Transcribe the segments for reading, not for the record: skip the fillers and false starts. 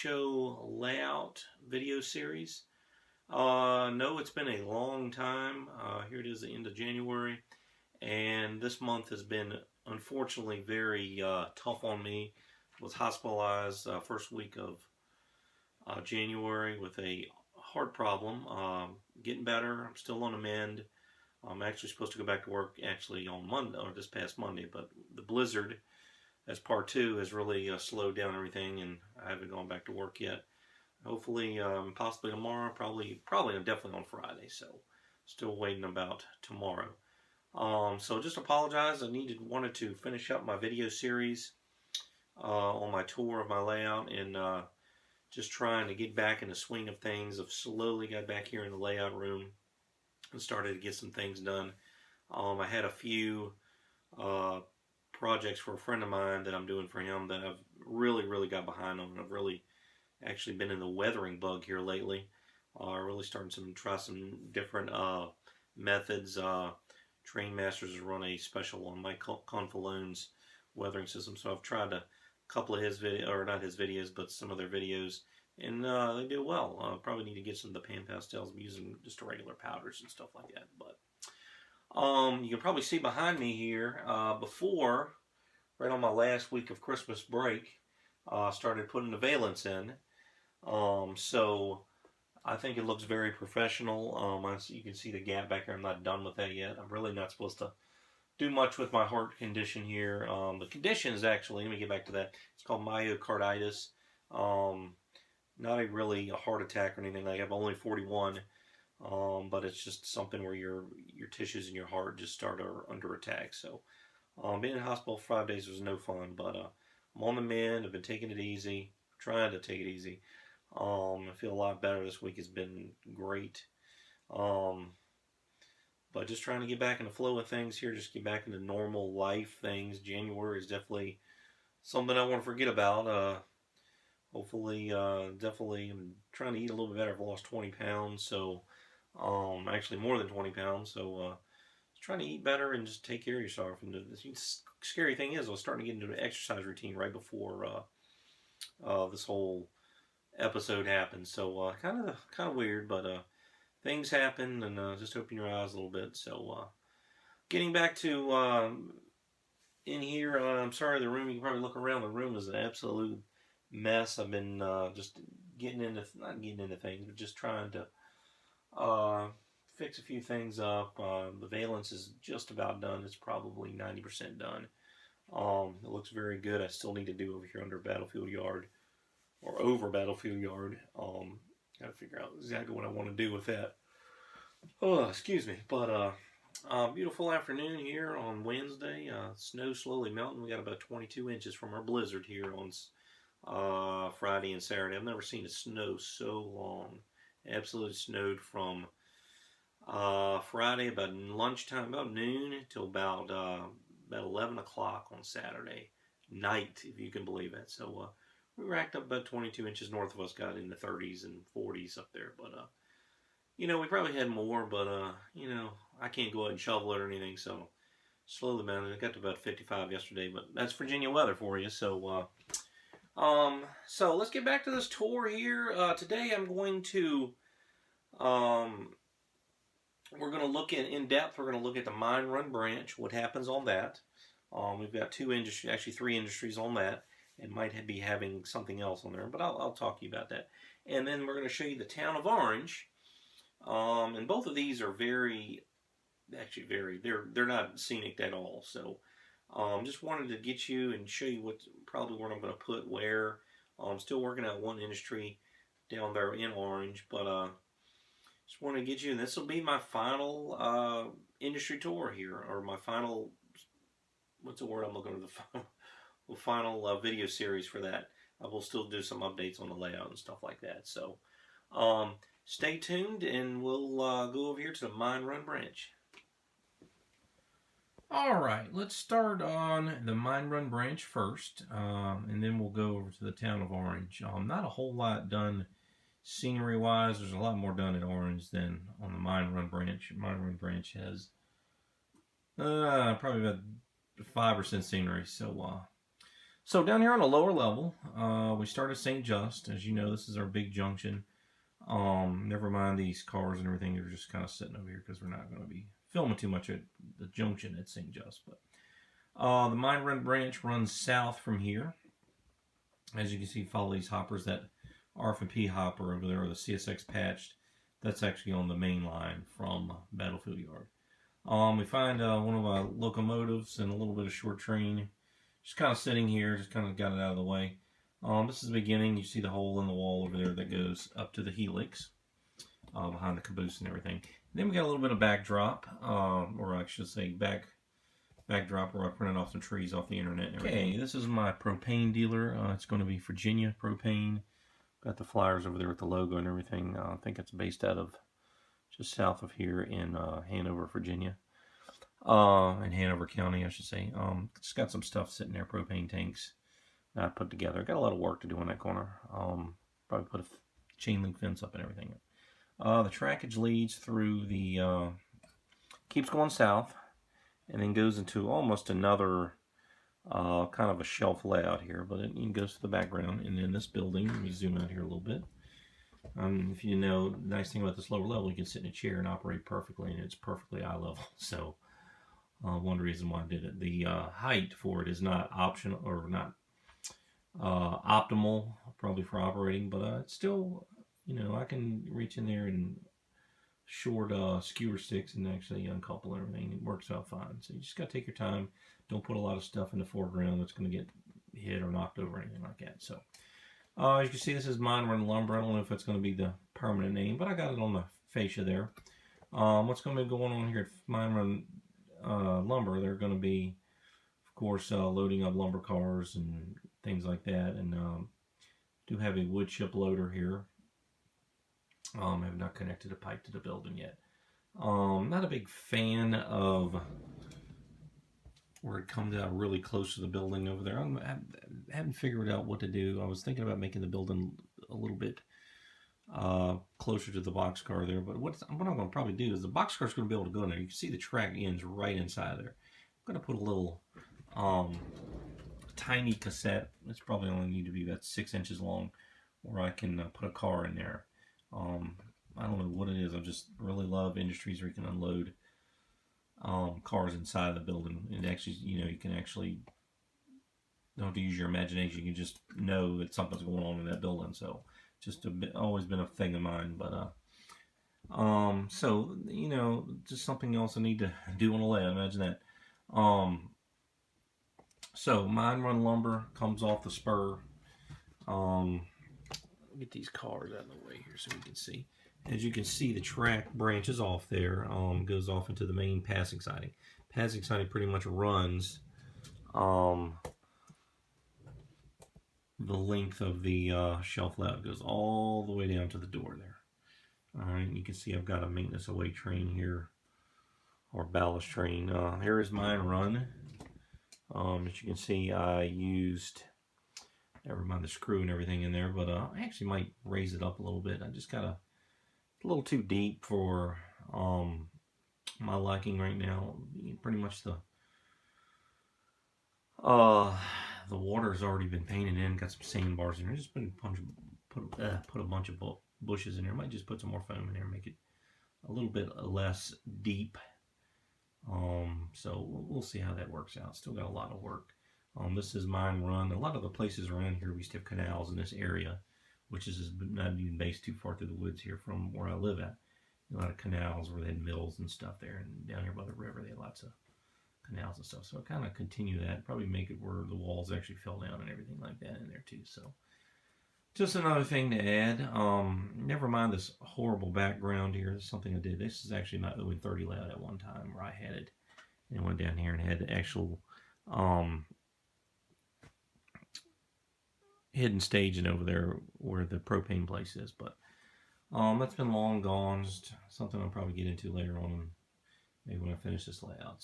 HO layout video series. No, it's been a long time. Here it is, the end of January, and this month has been unfortunately very tough on me. I was hospitalized first week of January with a heart problem. Getting better. I'm still on the mend. I'm actually supposed to go back to work actually on Monday, or this past Monday, but the blizzard as part two has really slowed down everything, and I haven't gone back to work yet. Hopefully, possibly tomorrow, probably definitely on Friday, so still waiting about tomorrow. So just apologize. I wanted to finish up my video series on my tour of my layout, and just trying to get back in the swing of things. I've slowly got back here in the layout room and started to get some things done. I had a few projects for a friend of mine that I'm doing for him that I've really got behind on. I've really actually been in the weathering bug here lately. Really starting to try some different methods. Train Masters has run a special on Mike Confalone's weathering system, so I've tried a couple of his videos, or not his videos, but some of their videos, and they do well. Probably need to get some of the pan pastels. I'm using just regular powders and stuff like that, but you can probably see behind me here, before, right on my last week of Christmas break, started putting the valance in. So I think it looks very professional. You can see the gap back here. I'm not done with that yet. I'm really not supposed to do much with my heart condition here. The condition is actually, let me get back to that. It's called myocarditis. Not a heart attack or anything. I have only 41. But it's just something where your tissues in your heart just start under attack. So being in the hospital for 5 days was no fun, but I'm on the mend. I've been taking it easy, trying to take it easy. I feel a lot better. This week has been great. But just trying to get back in the flow of things here, just get back into normal life things. January is definitely something I want to forget about. Hopefully, definitely, I'm trying to eat a little bit better. I've lost 20 pounds, so actually more than 20 pounds. So just trying to eat better and just take care of yourself. And the scary thing is, I was starting to get into an exercise routine right before this whole episode happened. So kind of weird, but things happen, and just open your eyes a little bit. So getting back to in here, I'm sorry, the room. You can probably look around. The room is an absolute mess. I've been just not getting into things, but just trying to fix a few things up. The valance is just about done. It's probably 90% done. It looks very good. I still need to do over here under Battlefield Yard, or over Battlefield Yard. Got to figure out exactly what I want to do with that. Oh, excuse me. But beautiful afternoon here on Wednesday. Snow slowly melting. We got about 22 inches from our blizzard here on Friday and Saturday. I've never seen it snow so long. Absolutely snowed from Friday about lunchtime, about noon, till about 11 o'clock on Saturday night, if you can believe it. So we racked up about 22 inches north of us, got in the 30s and 40s up there. But we probably had more, but I can't go out and shovel it or anything, so slowly mounted. It got to about 55 yesterday, but that's Virginia weather for you. So so let's get back to this tour here. Today I'm going to we're going to look in depth. We're going to look at the mine run branch, what happens on that. We've got three industries on that, and might be having something else on there, but I'll talk to you about that. And then we're going to show you the town of Orange. And both of these are they're not scenic at all. So just wanted to get you and show you what I'm going to put where. I'm still working out one industry down there in Orange, but just want to get you, and this will be my final industry tour here, or my final, what's the word I'm looking for, the final video series for that. I will still do some updates on the layout and stuff like that. So stay tuned, and we'll go over here to the mine run branch. Alright, let's start on the mine run branch first, and then we'll go over to the town of Orange. Not a whole lot done scenery wise. There's a lot more done in Orange than on the mine run branch. Mine run branch has probably about 5% scenery. So So down here on the lower level, we start at St. Just. As you know, this is our big junction. Never mind these cars and everything. They're just kind of sitting over here because we're not going to be filming too much at the junction at St. Just. But the Mine Run branch runs south from here. As you can see, follow these hoppers. That RF&P hopper over there, or the CSX patched, that's actually on the main line from Battlefield Yard. We find one of our locomotives and a little bit of short train. Just kind of sitting here, just kind of got it out of the way. This is the beginning. You see the hole in the wall over there that goes up to the helix behind the caboose and everything. Then we got a little bit of backdrop, or I should say backdrop, where I printed off some trees off the internet and everything. Okay, this is my propane dealer. It's going to be Virginia Propane. Got the flyers over there with the logo and everything. I think it's based out of just south of here in Hanover, Virginia. In Hanover County, I should say. Just got some stuff sitting there, propane tanks that I put together. Got a lot of work to do in that corner. Probably put a chain link fence up and everything. The trackage leads through the, keeps going south, and then goes into almost another kind of a shelf layout here, but it goes to the background. And then this building, let me zoom out here a little bit. If you know, the nice thing about this lower level, you can sit in a chair and operate perfectly, and it's perfectly eye level. So one reason why I did it. The height for it is not optional, or not optimal, probably for operating, but it's still, you know, I can reach in there and short skewer sticks and actually uncouple everything. It works out fine. So you just got to take your time. Don't put a lot of stuff in the foreground that's going to get hit or knocked over or anything like that. So as you can see, this is Mine Run Lumber. I don't know if it's going to be the permanent name, but I got it on the fascia there. What's going to be going on here at Mine Run Lumber? They're going to be, of course, loading up lumber cars and things like that. And do have a wood chip loader here. I have not connected a pipe to the building yet. Not a big fan of where it comes out really close to the building over there. I haven't figured out what to do. I was thinking about making the building a little bit closer to the boxcar there, but what I'm going to probably do is the boxcar is going to be able to go in there. You can see the track ends right inside there. I'm going to put a little tiny cassette. It's probably only need to be about 6 inches long, where I can put a car in there. I don't know what it is. I just really love industries where you can unload cars inside of the building. And actually, you know, you can actually, don't have to use your imagination. You can just know that something's going on in that building. So just always been a thing of mine. But so, you know, just something else I need to do on the layout. Imagine that. So Mine Run Lumber comes off the spur. Get these cars out of the way here so we can see. As you can see, the track branches off there, goes off into the main passing siding. Passing siding pretty much runs the length of the shelf layout. It goes all the way down to the door there. Alright, you can see I've got a maintenance away train here, or ballast train. Here is Mine Run. As you can see, I used, never mind the screw and everything in there, but I actually might raise it up a little bit. I just got a little too deep for my liking right now. Pretty much the water's already been painted in. Got some sandbars in there. Just put a bunch of bushes in there. Might just put some more foam in there, make it a little bit less deep. So we'll see how that works out. Still got a lot of work. This is Mine Run. A lot of the places around here, we used to have canals in this area, which is not even based too far through the woods here from where I live at. A lot of canals where they had mills and stuff there, and down here by the river they had lots of canals and stuff. So I kind of continue that, probably make it where the walls actually fell down and everything like that in there too. So just another thing to add. Never mind this horrible background here. This is something I did. This is actually my 0 and 30 layout at one time, where I had it and went down here and had the actual hidden staging over there where the propane place is. But that's been long gone. Just something I'll probably get into later on, maybe when I finish this layout.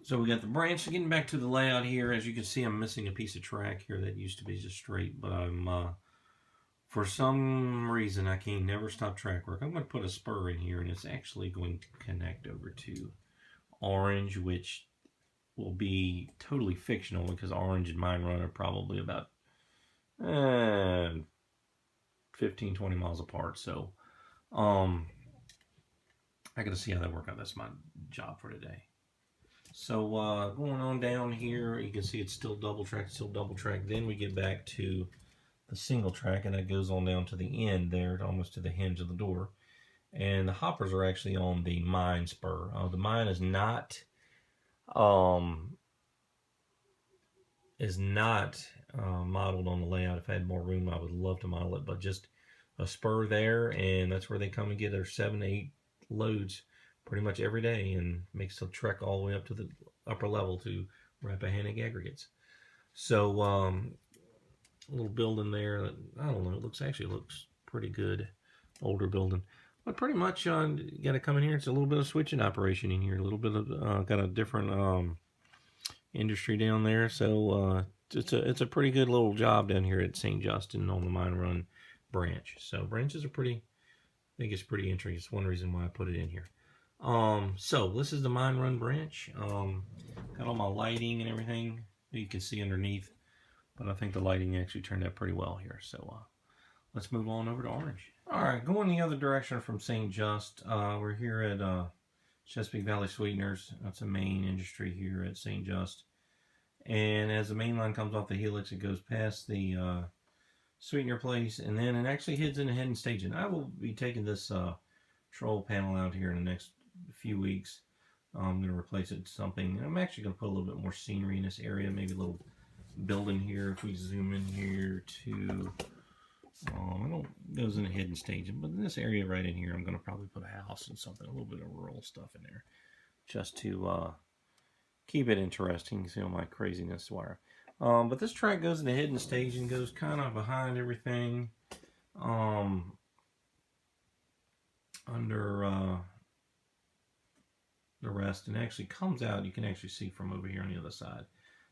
So we got the branch. Getting back to the layout here, as you can see, I'm missing a piece of track here that used to be just straight, but I'm for some reason I can never stop track work. I'm going to put a spur in here, and it's actually going to connect over to orange, which will be totally fictional because Orange and Mine Run are probably about 15, 20 miles apart. So I got to see how that work out. That's my job for today. So going on down here, you can see it's still double track, Then we get back to the single track, and that goes on down to the end there, almost to the hinge of the door. And the hoppers are actually on the Mine spur. The Mine is not modeled on the layout. If I had more room, I would love to model it, but just a spur there, and that's where they come and get their 7 to 8 loads pretty much every day, and makes the trek all the way up to the upper level to Rappahannock Aggregates. So a little building there that, I don't know, it looks pretty good. Older building. But pretty much you got to come in here. It's a little bit of switching operation in here. A little bit of got a different industry down there. So it's a pretty good little job down here at St. Justin on the Mine Run branch. So branches are pretty, I think it's pretty interesting. It's one reason why I put it in here. So this is the Mine Run branch. Got all my lighting and everything that you can see underneath. But I think the lighting actually turned out pretty well here. So let's move on over to Orange. Alright, going the other direction from St. Just, we're here at Chesapeake Valley Sweeteners. That's a main industry here at St. Just. And as the main line comes off the helix, it goes past the sweetener place, and then it actually heads into Head and Staging. I will be taking this troll panel out here in the next few weeks. I'm going to replace it with something. I'm actually going to put a little bit more scenery in this area, maybe a little building here. If we zoom in here to... I don't goes in Head and Staging, but in this area right in here, I'm going to probably put a house and something, a little bit of rural stuff in there, just to keep it interesting. See all my craziness wire. But this track goes into Head and Staging, goes kind of behind everything, under the rest, and actually comes out. You can actually see from over here on the other side.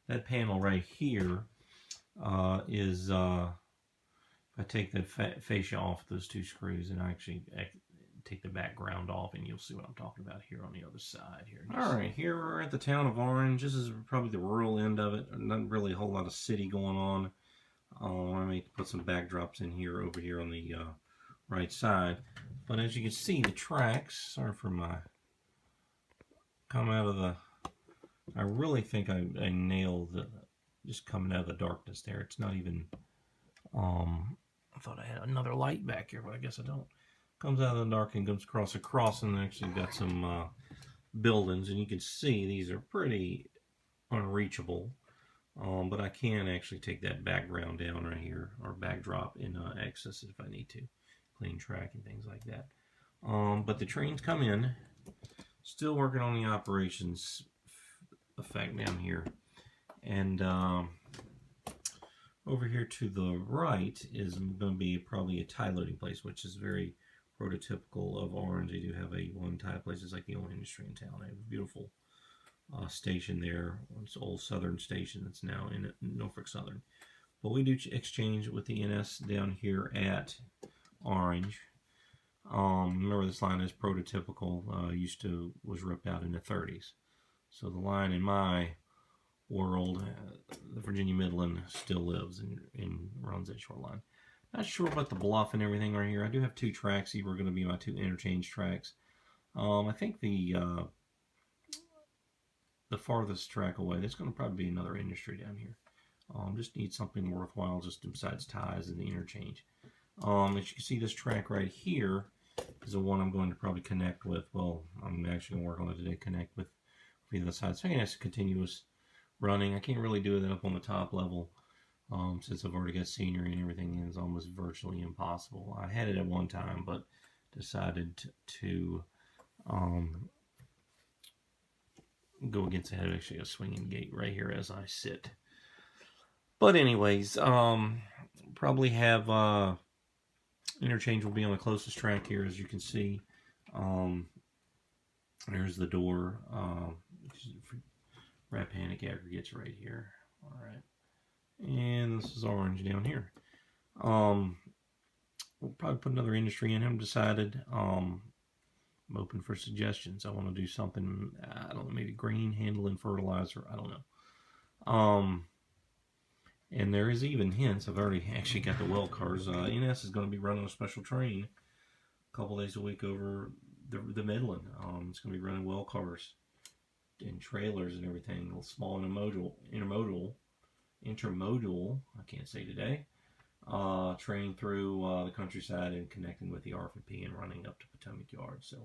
That panel right here is. I take the fascia off those 2 screws, and I actually take the background off, and you'll see what I'm talking about here on the other side here. Alright, here we're at the town of Orange. This is probably the rural end of it. Not really a whole lot of city going on. I may put some backdrops in here, over here on the right side. But as you can see, the tracks, sorry for my, come out of the, I really think I nailed the, just coming out of the darkness there. It's not even, I thought I had another light back here, but I guess I don't. Comes out of the dark and comes across, and actually got some buildings, and you can see these are pretty unreachable. But I can actually take that background down right here, or backdrop, and access it if I need to. Clean track and things like that. But the trains come in. Still working on the operations effect down here. And over here to the right is going to be probably a tie loading place, which is very prototypical of Orange. They do have a one tie place. It's like the only industry in town. They have a beautiful station there. It's an old Southern station that's now in Norfolk Southern. But we do exchange with the NS down here at Orange. Remember, this line is prototypical. Was ripped out in the 30s. So the line in my world, the Virginia Midland, still lives and runs that short line. Not sure about the bluff and everything right here. I do have 2 tracks. These were going to be my 2 interchange tracks. I think the farthest track away, there's going to probably be another industry down here. Just need something worthwhile just besides ties and the interchange. As you can see, this track right here is the one I'm going to probably connect with. Well, I'm actually going to work on it today, connect with the other side. So I can have continuous running. I can't really do that up on the top level since I've already got scenery and everything, and it's almost virtually impossible. I had it at one time, but decided to go against it. I had actually a swinging gate right here as I sit. But anyways, probably have interchange will be on the closest track here, as you can see. There's the door. Rappahannock Aggregates right here. All right. And this is Orange down here. We'll probably put another industry in. I haven't decided. I'm open for suggestions. I want to do something, I don't know, maybe green handling fertilizer. I don't know. And there is even hints. I've already actually got the well cars. NS is going to be running a special train a couple days a week over the Midland. It's going to be running well cars and trailers and everything. Small intermodal. I can't say today. Train through the countryside and connecting with the RFP and running up to Potomac Yard. So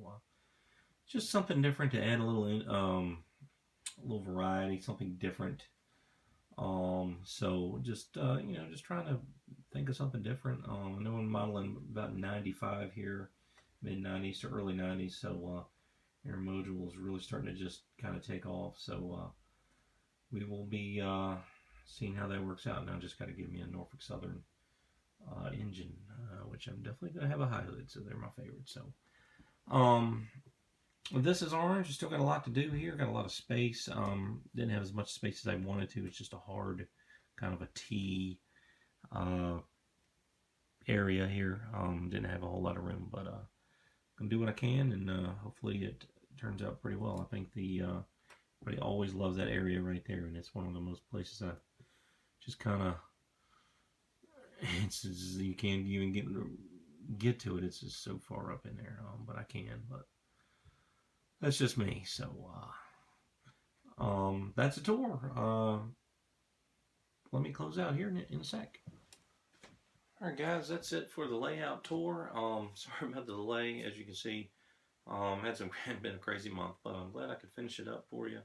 just something different to add a little variety, something different. So just just trying to think of something different. I know I'm modeling about 95 here, mid 90s to early 90s. So intermodal is really starting to just kind of take off. So we will be seeing how that works out. Now just got to give me a Norfolk Southern engine, which I'm definitely going to have a high hood, so they're my favorite. So this is orange. Still got a lot to do here. Got a lot of space. Didn't have as much space as I wanted to. It's just a hard kind of a T area here. Didn't have a whole lot of room, but gonna do what I can, and hopefully it turns out pretty well. I think everybody always loves that area right there, and it's one of the most places I just kind of you can't even get to it. It's just so far up in there, but I can. But that's just me. So that's a tour. Let me close out here in a sec. Alright guys, that's it for the layout tour. Sorry about the delay. As you can see, had been a crazy month, but I'm glad I could finish it up for you.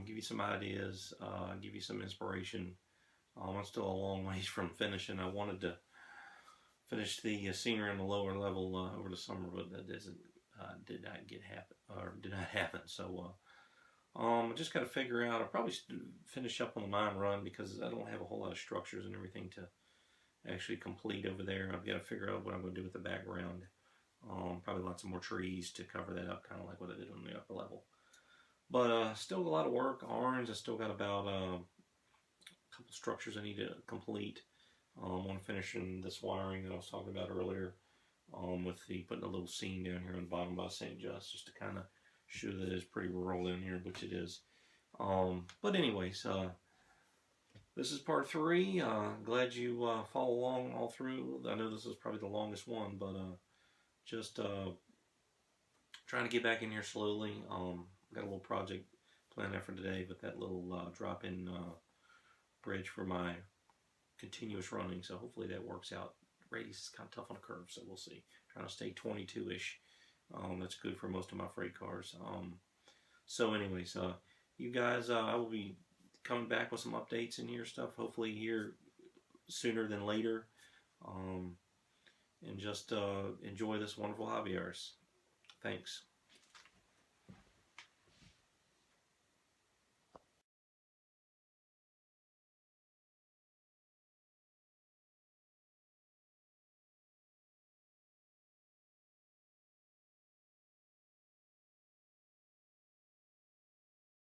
Give you some ideas, give you some inspiration. I'm still a long ways from finishing. I wanted to finish the scenery on the lower level over the summer, but that did not happen. So I just got to figure out. I'll probably finish up on the mine run because I don't have a whole lot of structures and everything to actually complete over there. I've got to figure out what I'm going to do with the background. Probably lots of more trees to cover that up, kind of like what I did on the upper level. But still a lot of work. Orange, I still got about a couple structures I need to complete. I want to finish in this wiring that I was talking about earlier, with putting a little scene down here on the bottom by St. Just to kind of show that it's pretty rural in here, which it is. But anyways, this is part 3. Glad you follow along all through. I know this is probably the longest one, but just trying to get back in here slowly. Got a little project planned out for today, but that little drop-in bridge for my continuous running, so hopefully that works out. Radius is kind of tough on a curve, so we'll see. Trying to stay 22-ish. That's good for most of my freight cars. So anyways, you guys, I will be coming back with some updates in here stuff, hopefully here sooner than later. And just enjoy this wonderful hobby of ours. Thanks.